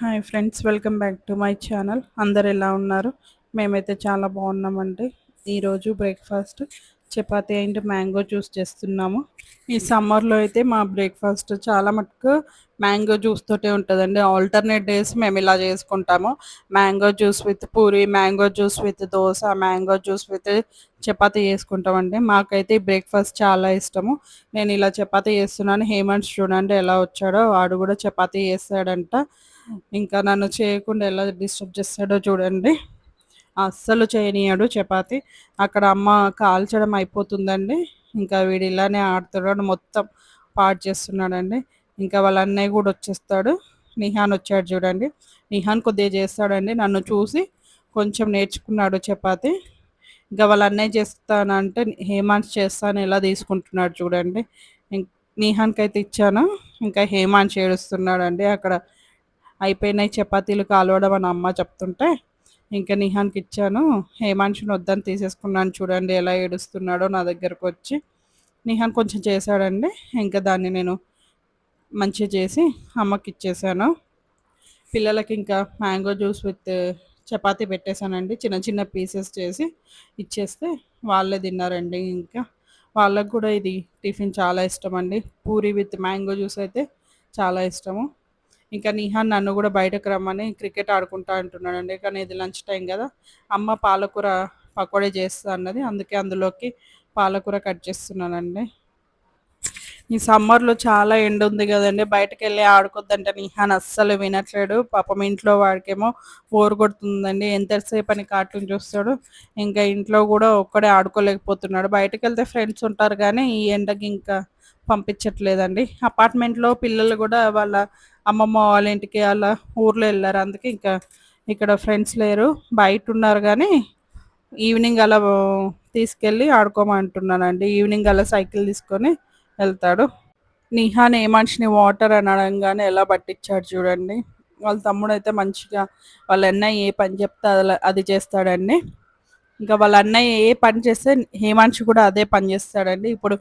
Hi friends, welcome back to my channel. అందరు ఎలా ఉన్నారు? మేమైతే చాలా బాగున్నామండి. ఈరోజు breakfast chapati and mango juice చేస్తున్నాము. ఈ సమ్మర్లో అయితే మా బ్రేక్ఫాస్ట్ చాలా మటుకు మ్యాంగో జ్యూస్ తోటే ఉంటుందండి. ఆల్టర్నేట్ డేస్ మేము ఇలా చేసుకుంటాము. Mango juice with puri, mango juice with dosa, mango juice with chapati చేసుకుంటామండి. మాకైతే ఈ బ్రేక్ఫాస్ట్ చాలా ఇష్టము. నేను ఇలా చపాతీ చేస్తున్నాను. హేమంత్ చూడండి ఎలా వచ్చాడో, వాడు కూడా చపాతీ చేస్తాడంట. ఇంకా నన్ను చేయకుండా ఎలా డిస్టర్బ్ చేస్తాడో చూడండి. అస్సలు చేయనీయడు చపాతీ. అక్కడ అమ్మ కాల్చడం అయిపోతుందండి. ఇంకా వీడు ఇలానే ఆడుతున్నాడు, మొత్తం పాడు చేస్తున్నాడండి. ఇంకా వాళ్ళ అన్నయ్య కూడా వచ్చేస్తాడు. నిహాన్ వచ్చాడు చూడండి. నిహాన్ కొద్దిగా చేస్తాడండి. నన్ను చూసి కొంచెం నేర్చుకున్నాడు చపాతీ. ఇంకా వాళ్ళ అన్నయ్య చేస్తానంటే హేమాన్స్ చేస్తాను ఎలా తీసుకుంటున్నాడు చూడండి. ఇం- నిహాన్కి అయితే ఇచ్చాను. ఇంకా హేమాన్స్ ఏడుస్తున్నాడండి. అక్కడ అయిపోయినాయి చపాతీలు కాలవడం అని అమ్మ చెప్తుంటే ఇంకా నిహాన్కి ఇచ్చాను. హేమాంశుని వద్దని తీసేసుకున్నాను చూడండి ఎలా ఏడుస్తున్నాడో నా దగ్గరకు వచ్చి. నిహాన్ కొంచెం చేశాడండి. ఇంకా దాన్ని నేను మంచిగా చేసి అమ్మకి ఇచ్చేసాను. పిల్లలకి ఇంకా మ్యాంగో జ్యూస్ విత్ చపాతీ పెట్టేశానండి. చిన్న చిన్న పీసెస్ చేసి ఇచ్చేస్తే వాళ్ళే తిన్నారండి. ఇంకా వాళ్ళకు కూడా ఇది టిఫిన్ చాలా ఇష్టం అండి. పూరి విత్ మ్యాంగో జ్యూస్ అయితే చాలా ఇష్టము. ఇంకా నిహాన్ నన్ను కూడా బయటకు రమ్మని క్రికెట్ ఆడుకుంటా అంటున్నాడండి. కానీ ఇది లంచ్ టైం కదా, అమ్మ పాలకూర పకోడీ చేస్తా అన్నది, అందుకే అందులోకి పాలకూర కట్ చేస్తున్నానండి. ఈ సమ్మర్లో చాలా ఎండ ఉంది కదండి, బయటకు వెళ్ళి ఆడుకోద్దంటే నిహాన్ అస్సలు వినట్లేడు. పాపం ఇంట్లో వాడికేమో బోర్ కొడుతుందండి. ఎంతసేపు అని కార్టూన్ చూస్తాడు. ఇంకా ఇంట్లో కూడా ఒక్కడే ఆడుకోలేకపోతున్నాడు. బయటకు వెళ్తే ఫ్రెండ్స్ ఉంటారు కానీ ఈ ఎండకి ఇంకా పంపించట్లేదండి. అపార్ట్మెంట్లో పిల్లలు కూడా వాళ్ళ అమ్మమ్మ వాళ్ళ ఇంటికి అలా ఊర్లో వెళ్ళారు. అందుకే ఇంకా ఇక్కడ ఫ్రెండ్స్ లేరు, బయట ఉన్నారు కానీ ఈవినింగ్ అలా తీసుకెళ్ళి ఆడుకోమంటున్నానండి. ఈవినింగ్ అలా సైకిల్ తీసుకొని వెళ్తాడు. నిహాన్ ఏ మనిషిని వాటర్ అని అడగంగానే ఎలా పట్టించాడు చూడండి. వాళ్ళ తమ్ముడు అయితే మంచిగా వాళ్ళ అన్నయ్య ఏ పని చెప్తే అది చేస్తాడండి. ఇంకా వాళ్ళ అన్నయ్య ఏ పని చేస్తే హేమాంశు కూడా అదే పని చేస్తాడండి. ఇప్పుడు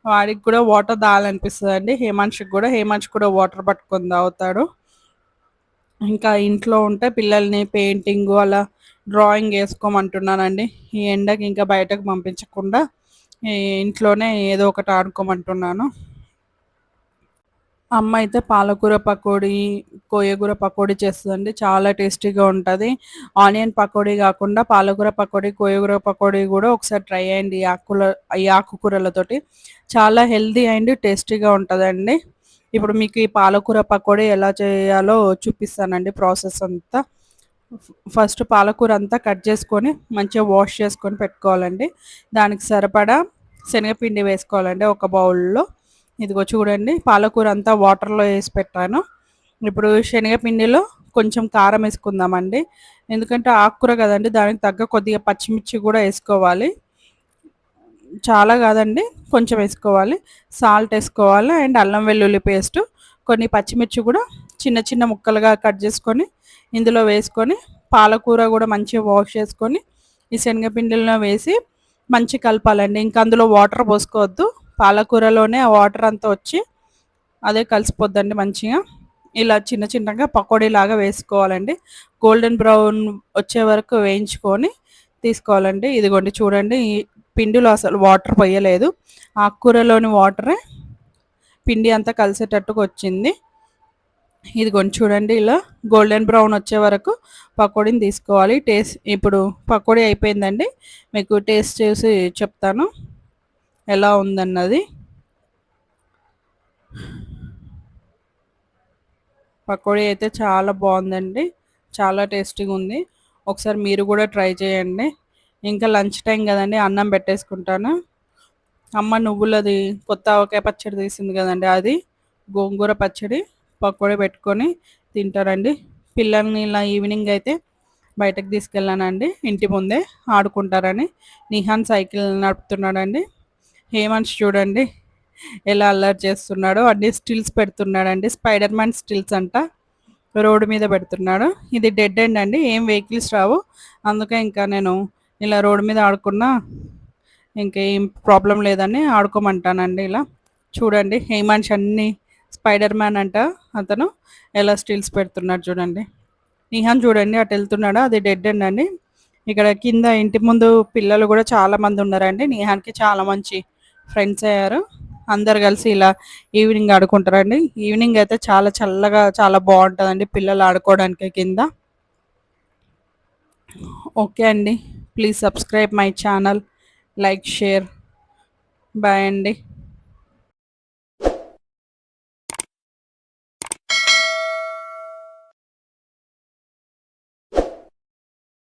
వాడికి కూడా వాటర్ తాగాలనిపిస్తుంది అండి. హేమాంశు కూడా వాటర్ పట్టుకొని తాగుతాడు. ఇంకా ఇంట్లో ఉంటే పిల్లల్ని పెయింటింగ్ అలా డ్రాయింగ్ వేసుకోమంటున్నానండి. ఈ ఎండకి ఇంకా బయటకు పంపించకుండా ఈ ఇంట్లోనే ఏదో ఒకటి ఆడుకోమంటున్నాను. అమ్మ అయితే పాలకూర పకోడీ, కోయగూర పకోడీ చేస్తదండి. చాలా టేస్టీగా ఉంటది. ఆనియన్ పకోడీ కాకుండా పాలకూర పకోడీ, కోయగూర పకోడీ కూడా ఒకసారి ట్రై చేయండి. ఈ ఆకుకూరలతోటి చాలా హెల్తీ అండ్ టేస్టీగా ఉంటదండి. ఇప్పుడు మీకు ఈ పాలకూర పకోడీ ఎలా చేయాలో చూపిస్తానండి ప్రాసెస్ అంతా. ఫస్ట్ పాలకూర అంతా కట్ చేసుకొని మంచిగా వాష్ చేసుకొని పెట్టుకోవాలండి. దానికి సరిపడా శనగపిండి వేసుకోవాలండి ఒక బౌల్లో. ఇదిగో చూడండి, పాలకూర అంతా వాటర్లో వేసి పెట్టాను. ఇప్పుడు శనగపిండిలో కొంచెం కారం వేసుకుందామండి. ఎందుకంటే ఆకుకూర కదండి, దానికి తగ్గ కొద్దిగా పచ్చిమిర్చి కూడా వేసుకోవాలి. చాలా కాదండి, కొంచెం వేసుకోవాలి. సాల్ట్ వేసుకోవాలి అండ్ అల్లం వెల్లుల్లి పేస్ట్, కొన్ని పచ్చిమిర్చి కూడా చిన్న చిన్న ముక్కలుగా కట్ చేసుకొని ఇందులో వేసుకొని, పాలకూర కూడా మంచిగా వాష్ చేసుకొని ఈ శనగపిండిలో వేసి మంచి కలపాలండి. ఇంకా అందులో వాటర్ పోసుకోవద్దు. పాలకూరలోనే ఆ వాటర్ అంతా వచ్చి అదే కలిసిపోద్దండి మంచిగా. ఇలా చిన్న చిన్నగా పకోడీలాగా వేసుకోవాలండి. గోల్డెన్ బ్రౌన్ వచ్చే వరకు వేయించుకొని తీసుకోవాలండి. ఇదిగోండి చూడండి, ఈ పిండిలో అసలు వాటర్ పోయలేదు, ఆకుకూరలోని వాటరే పిండి అంతా కలిసేటట్టుగా వచ్చింది. ఇదిగోండి చూడండి, ఇలా గోల్డెన్ బ్రౌన్ వచ్చే వరకు పకోడీని తీసుకోవాలి. ఇప్పుడు పకోడీ అయిపోయిందండి. మీకు టేస్ట్ చేసి చెప్తాను ఎలా ఉందన్నది. పకోడీ అయితే చాలా బాగుందండి, చాలా టేస్టీగా ఉంది. ఒకసారి మీరు కూడా ట్రై చేయండి. ఇంకా లంచ్ టైం కదండి, అన్నం పెట్టేసుకుంటాను. అమ్మ నువ్వులది కొత్త ఆవకాయ పచ్చడి తీసింది కదండి, అది గోంగూర పచ్చడి పకోడీ పెట్టుకొని తింటారండి. పిల్లల్ని ఇలా ఈవినింగ్ అయితే బయటకు తీసుకెళ్ళానండి, ఇంటి ముందే ఆడుకుంటారని. నిహాన్ సైకిల్ నడుపుతున్నాడండి. హేమంత్ చూడండి ఎలా అల్లరి చేస్తున్నాడో, అన్ని స్టిల్స్ పెడుతున్నాడండి. స్పైడర్ మ్యాన్ స్టిల్స్ అంట, రోడ్డు మీద పెడుతున్నాడు. ఇది డెడ్ ఎండ్ అండి, ఏం వెహికల్స్ రావు. అందుకే ఇంకా నేను ఇలా రోడ్డు మీద ఆడుకున్నా ఇంకేం ప్రాబ్లం లేదని ఆడుకోమంటానండి. ఇలా చూడండి, హేమాంష్ అన్ని స్పైడర్ మ్యాన్ అంట అతను. ఎలా స్టిల్స్ పెడుతున్నాడు చూడండి. నిహాన్ చూడండి అటు వెళ్తున్నాడా, అది డెడ్ ఎండ్ అండి. ఇక్కడ కింద ఇంటి ముందు పిల్లలు కూడా చాలా మంది ఉన్నారండి. నిహాన్కి చాలా మంచి ఫ్రెండ్స్ అయ్యారు. అందరు కలిసి ఇలా ఈవినింగ్ ఆడుకుంటారండి. ఈవినింగ్ అయితే చాలా చల్లగా చాలా బాగుంటుందండి పిల్లలు ఆడుకోవడానికి కింద. ఓకే అండి, please subscribe my channel, like, share. Bye అండి.